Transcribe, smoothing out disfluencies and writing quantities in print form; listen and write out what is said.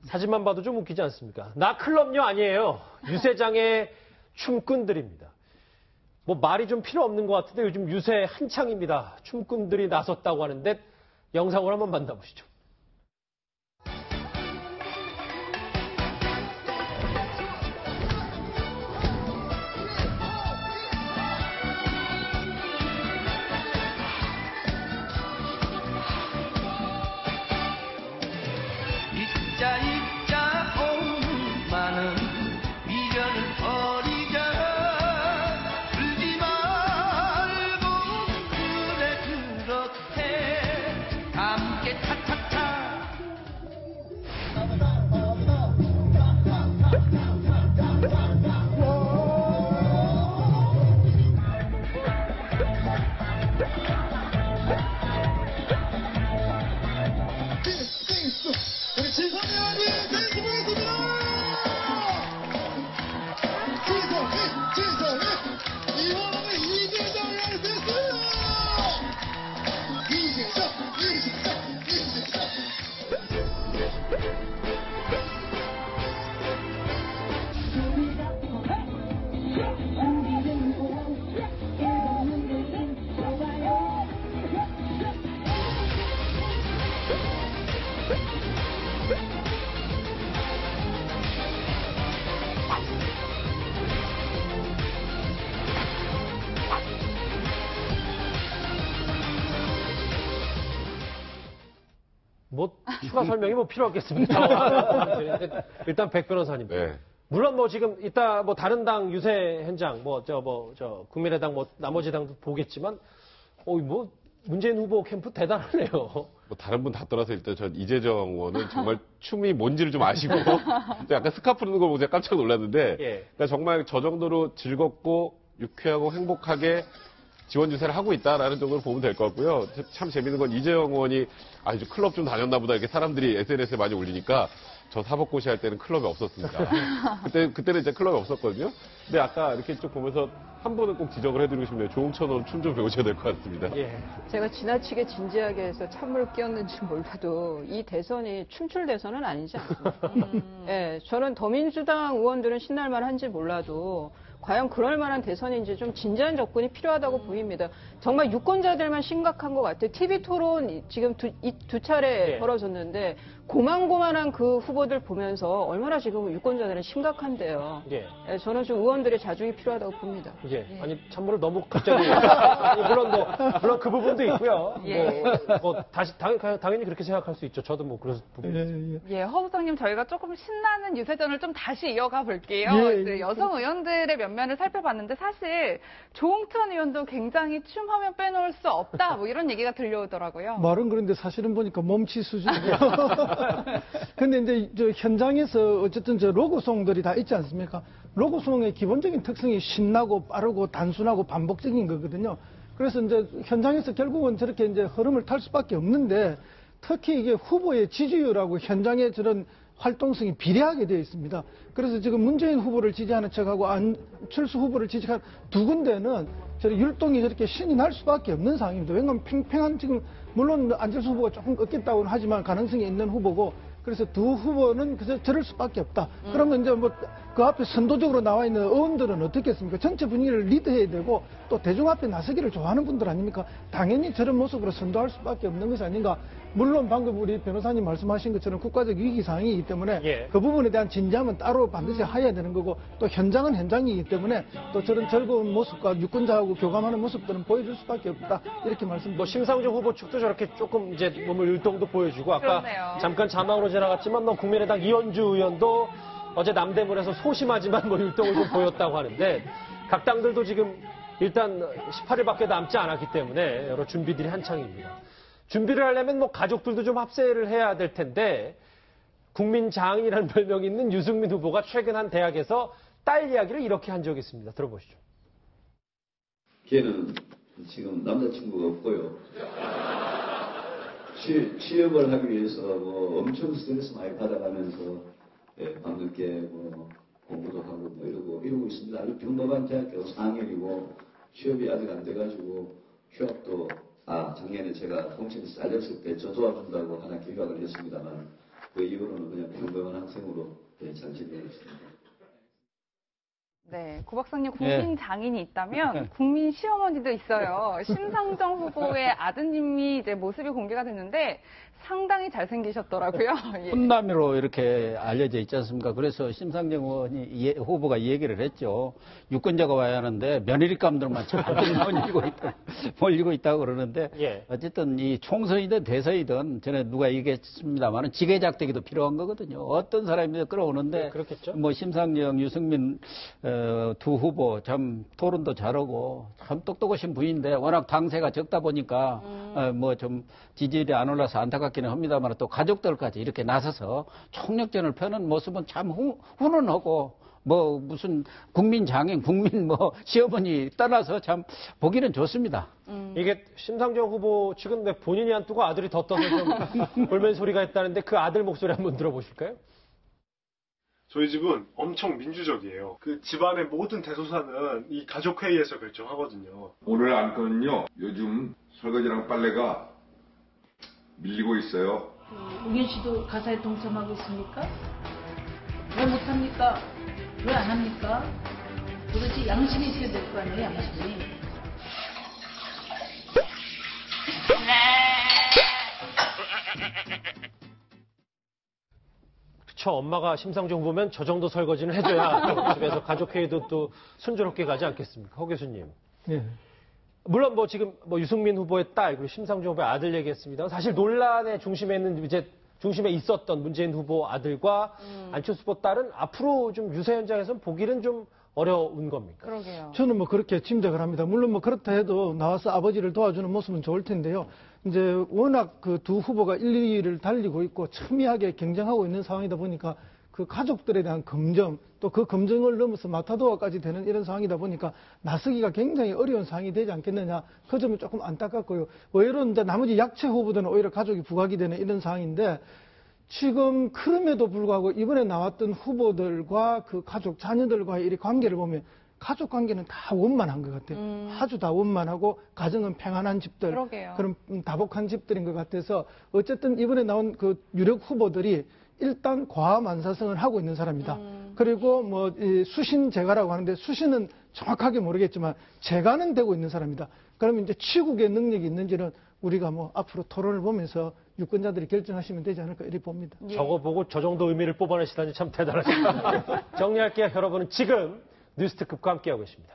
사진만 봐도 좀 웃기지 않습니까? 나 클럽녀 아니에요. 유세장의 춤꾼들입니다. 뭐 말이 좀 필요 없는 것 같은데 요즘 유세 한창입니다. 춤꾼들이 나섰다고 하는데 영상을 한번 만나보시죠. 뭐 추가 설명이 뭐 필요하겠습니까? 일단 백 변호사님. 네. 물론 뭐 지금 이따 뭐 다른 당 유세 현장 국민의당 뭐 나머지 당도 보겠지만 뭐 문재인 후보 캠프 대단하네요. 뭐 다른 분 다 떠나서 일단 전 이재정 의원은 정말 춤이 뭔지를 좀 아시고 약간 스카프 르는 걸 보고 제가 깜짝 놀랐는데 예. 그러니까 정말 저 정도로 즐겁고 유쾌하고 행복하게 지원 유세를 하고 있다라는 정도로 보면 될 것 같고요. 참 재밌는 건 이재영 의원이 이제 클럽 좀 다녔나 보다 이렇게 사람들이 SNS에 많이 올리니까 저 사법고시 할 때는 클럽이 없었습니다. 그때는 이제 클럽이 없었거든요. 근데 아까 이렇게 쭉 보면서 한 분은 꼭 지적을 해드리고 싶네요. 조홍천 의원 춤 좀 배우셔야 될 것 같습니다. 예. 제가 지나치게 진지하게 해서 찬물을 끼얹는지 몰라도 이 대선이 춤출 대선은 아니지 않습니까? 예, 저는 더민주당 의원들은 신날만 한지 몰라도 과연 그럴 만한 대선인지 좀 진지한 접근이 필요하다고 보입니다. 정말 유권자들만 심각한 것 같아요. TV 토론 지금 두 차례 벌어졌는데 고만고만한 그 후보들 보면서 얼마나 지금 유권자들은 심각한데요. 예. 예, 저는 좀 의원들의 자중이 필요하다고 봅니다. 예. 아니 참모를 너무 갑자기 물론 그 부분도 있고요. 예. 다시 당연히 그렇게 생각할 수 있죠. 저도 뭐 그래서 예, 허 부장님 저희가 조금 신나는 유세전을 좀 다시 이어가 볼게요. 예. 여성 의원들의 면면을 살펴봤는데 사실 조홍천 의원도 굉장히 춤 하면 빼놓을 수 없다 뭐 이런 얘기가 들려오더라고요. 말은 그런데 사실은 보니까 몸치 수준이에요. 근데 이제 저 현장에서 어쨌든 저 로고송들이 다 있지 않습니까? 로고송의 기본적인 특성이 신나고 빠르고 단순하고 반복적인 거거든요. 그래서 이제 현장에서 결국은 저렇게 이제 흐름을 탈 수밖에 없는데 특히 이게 후보의 지지율하고 현장의 저런 활동성이 비례하게 되어 있습니다. 그래서 지금 문재인 후보를 지지하는 척하고 안철수 후보를 지지하는 두 군데는 저런 율동이 저렇게 신이 날 수밖에 없는 상황입니다. 왜냐하면 팽팽한 지금 물론 안철수 후보가 조금 꺾겠다고는 하지만 가능성이 있는 후보고 그래서 두 후보는 그저 저럴 수밖에 없다. 그러면 이제 뭐 그 앞에 선도적으로 나와 있는 의원들은 어떻겠습니까? 전체 분위기를 리드해야 되고 또 대중 앞에 나서기를 좋아하는 분들 아닙니까? 당연히 저런 모습으로 선도할 수밖에 없는 것이 아닌가. 물론 방금 우리 변호사님 말씀하신 것처럼 국가적 위기 상황이기 때문에 그 부분에 대한 진지함은 따로 반드시 해야 되는 거고 또 현장은 현장이기 때문에 또 저런 즐거운 모습과 유권자하고 교감하는 모습들은 보여줄 수밖에 없다. 이렇게 말씀드립니다. 뭐 심상정 후보 측도 저렇게 조금 이제 몸을 율동도 보여주고 아까 그렇네요. 잠깐 자막으로 지나갔지만 뭐 국민의당 이현주 의원도 어제 남대문에서 소심하지만 뭐 율동을 좀 보였다고 하는데 각 당들도 지금 일단 18일밖에 남지 않았기 때문에 여러 준비들이 한창입니다. 준비를 하려면 뭐 가족들도 좀 합세를 해야 될 텐데 국민장이라는 별명이 있는 유승민 후보가 최근 한 대학에서 딸 이야기를 이렇게 한 적이 있습니다. 들어보시죠. 걔는 지금 남자친구가 없고요. 취업을 하기 위해서 뭐 엄청 스트레스 많이 받아가면서 밤늦게 뭐 공부도 하고 뭐 이러고 있습니다. 아주 평범한 대학교 4학년이고 취업이 아직 안 돼가지고 휴학도 작년에 제가 공채에서 잘렸을 때 저 도와준다고 하나 기각을 했습니다만 그 이후로는 그냥 평범한 학생으로 잘 지내고 있습니다. 네, 구 박사님 국민 장인이 있다면 국민 시어머니도 있어요. 심상정 후보의 아드님이 이제 모습이 공개가 됐는데 상당히 잘생기셨더라고요. 예. 훈남으로 이렇게 알려져 있지 않습니까? 그래서 심상정 후보가 이 얘기를 했죠. 유권자가 와야 하는데 며느리감들만 잘 몰리고 있다고 그러는데 예. 어쨌든 이 총선이든 대선이든 전에 누가 얘기했습니다만 지게작대기도 필요한 거거든요. 어떤 사람이 끌어오는데 네, 그렇겠죠. 뭐 심상정, 유승민 두 후보 참 토론도 잘하고 참 똑똑하신 분인데 워낙 당세가 적다 보니까 뭐 좀 지지율이 안 올라서 안타깝기는 합니다만 또 가족들까지 이렇게 나서서 총력전을 펴는 모습은 참 훈훈하고 뭐 무슨 국민 장인, 국민 뭐 시어머니 떠나서 참 보기는 좋습니다. 이게 심상정 후보 측은 왜 본인이 안 뜨고 아들이 더 떠서 좀 볼멘 소리가 했다는데 그 아들 목소리 한번 들어보실까요? 저희 집은 엄청 민주적이에요. 그 집안의 모든 대소사는 이 가족회의에서 결정하거든요. 오늘 안건은요, 요즘 설거지랑 빨래가 밀리고 있어요. 우현 씨도 가사에 동참하고 있습니까? 왜 못합니까? 왜 안 합니까? 도대체 양심이 있어야 될 거 아니에요, 양심이. 그쵸, 엄마가 심상정 후보면 저 정도 설거지는 해줘야 집에서 가족회의도 또 순조롭게 가지 않겠습니까? 허 교수님. 예. 물론 뭐 지금 뭐 유승민 후보의 딸 그리고 심상정 후보의 아들 얘기했습니다. 사실 논란의 중심에 있었던 문재인 후보 아들과 안철수 후보 딸은 앞으로 좀 유세 현장에서는 보기는 좀 어려운 겁니까? 그러게요. 저는 뭐 그렇게 짐작을 합니다. 물론 뭐 그렇다 해도 나와서 아버지를 도와주는 모습은 좋을 텐데요. 이제 워낙 그 두 후보가 1, 2위를 달리고 있고 첨예하게 경쟁하고 있는 상황이다 보니까 그 가족들에 대한 검증, 또 그 검증을 넘어서 마타도어까지 되는 이런 상황이다 보니까 나서기가 굉장히 어려운 상황이 되지 않겠느냐. 그 점은 조금 안타깝고요. 의외로 이제 나머지 약체 후보들은 오히려 가족이 부각이 되는 이런 상황인데 지금 그럼에도 불구하고 이번에 나왔던 후보들과 그 가족, 자녀들과의 이 관계를 보면 가족 관계는 다 원만한 것 같아요. 아주 다 원만하고 가정은 평안한 집들, 그러게요. 그런 다복한 집들인 것 같아서 어쨌든 이번에 나온 그 유력 후보들이 일단 과만사성을 하고 있는 사람이다. 그리고 뭐 수신제가라고 하는데 수신은 정확하게 모르겠지만 제가는 되고 있는 사람이다. 그러면 이제 치국의 능력이 있는지는 우리가 뭐 앞으로 토론을 보면서 유권자들이 결정하시면 되지 않을까 이렇게 봅니다. 예. 저거 보고 저 정도 의미를 뽑아내시다니 참 대단하십니다. 정리할게요. 여러분은 지금 뉴스특급과 함께하고 계십니다.